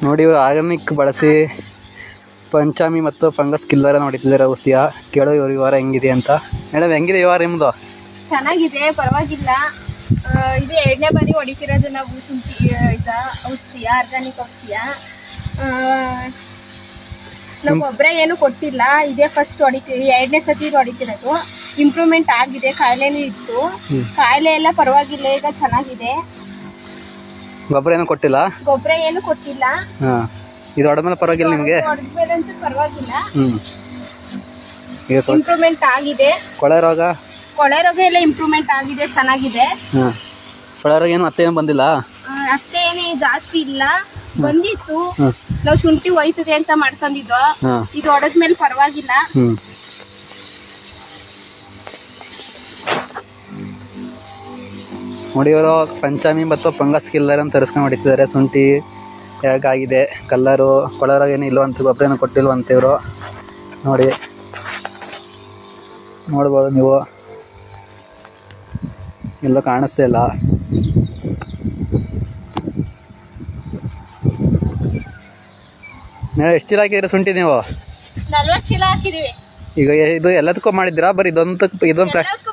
ನೋಡಿ ಇವರು ಆರ್ಗಾನಿಕ್ ಬಳಸಿ ಪಂಚಾಮಿ ಮತ್ತು ಫಂಗಸ್ ಕಿಲ್ಲರ್ ಹೊಡಿತಿದ್ದಾರೆ ಔಷಧಿಯ. ಕೇಳೋ ಇವ್ರ ವ್ಯವಹಾರ ಹೆಂಗಿದೆ ಅಂತ. ಮೇಡಮ್ ಹೆಂಗಿದೆ ವ್ಯವಹಾರ ನಿಮ್ಮದು? ಚೆನ್ನಾಗಿದೆ, ಪರವಾಗಿಲ್ಲ. ಇದು 2ನೇ ಬಾರಿ ಹೊಡಿತಿರೋದು ನಾವು ಶುಂಠಿ ಔಷಧಿಯ, ಆರ್ಗಾನಿಕ್ ಔಷಧಿಯ. ನಾವು ಗೊಬ್ಬರ ಏನು ಕೊಟ್ಟಿಲ್ಲ, ಇದೇ ಫಸ್ಟ್ ಹೊಡಿತೀವಿ, 2ನೇ ಸತಿ ಹೊಡಿತಿರೋದು. ಇಂಪ್ರೂವ್ಮೆಂಟ್ ಆಗಿದೆ, ಕಾಯಿಲೆನೂ ಇತ್ತು, ಕಾಯಿಲೆ ಎಲ್ಲ ಪರವಾಗಿಲ್ಲ, ಈಗ ಚೆನ್ನಾಗಿದೆ. ಗೊಬ್ಬರ ಏನು ಕೊಟ್ಟಿಲ್ಲ? ಗೊಬ್ಬರ ಏನು ಕೊಟ್ಟಿಲ್ಲ. ಇದು ಹೊಡೆದ್ಮೇಲೆ ಪರವಾಗಿಲ್ಲ ನಿಮಗೆ? ಹೊಡೆದ್ಮೇಲಂತೂ ಪರವಾಗಿಲ್ಲ, ಈಗ ಇಂಪ್ರೂವ್ಮೆಂಟ್ ಆಗಿದೆ. ಕೊಳೆ ರೋಗ ಎಲ್ಲ ಇಂಪ್ರೂವ್ಮೆಂಟ್ ಆಗಿದೆ, ಚೆನ್ನಾಗಿದೆ. ಕೊಳೆ ರೋಗ ಏನು ಅಷ್ಟೇನು ಬಂದಿಲ್ಲ? ಅಷ್ಟೇನು ಜಾಸ್ತಿ ಇಲ್ಲ, ಬಂದಿತ್ತು. ನಾವು ಶುಂಠಿ ಹೋಯ್ತದೆ ಅಂತ ಮಾಡ್ಕೊಂಡಿದ್ದೋ, ಇದು ಹೊಡೆದ್ಮೇಲೆ ಪರವಾಗಿಲ್ಲ. ನೋಡಿ ಇವರು ಪಂಚಾಮಿ ಮತ್ತು ಫಂಗಸ್ ಕಿಲ್ಲರ್ ಅಂತ ತರಿಸ್ಕೊಂಡು ಹೊಡಿತಿದ್ದಾರೆ. ಶುಂಠಿ ಹೇಗಾಗಿದೆ, ಕಲ್ಲರು, ಕೊಳರಾಗ ಏನು ಇಲ್ವಂತ, ಗೊಬ್ಬರ ಏನು ಕೊಟ್ಟಿಲ್ವಂತ ಇವರು. ನೋಡಿ ನೋಡ್ಬೋದು ನೀವು, ಎಲ್ಲೂ ಕಾಣಿಸ್ತಾ ಇಲ್ಲ. ಎಷ್ಟು ಚೀಲ ಹಾಕಿದ್ರಿ ಶುಂಠಿ ನೀವು? 40 ಚೀಲ ಹಾಕಿದೀವಿ. ಈಗ ಇದು ಎಲ್ಲದಕ್ಕೂ ಮಾಡಿದ್ದೀರಾ? ಬರೀ ಇದೊಂದು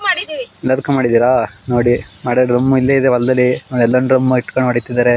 ಮಾಡಿದೀವಿ. ಎಲ್ಲದಕ್ಕೂ ಮಾಡಿದ್ದೀರಾ? ನೋಡಿ ಮಾಡೋ ಡ್ರಮ್ ಇಲ್ಲೇ ಇದೆ ಹೊಲದಲ್ಲಿ, ಎಲ್ಲ ಡ್ರಮ್ ಇಟ್ಕೊಂಡು ಹೊಡಿತಿದ್ದಾರೆ.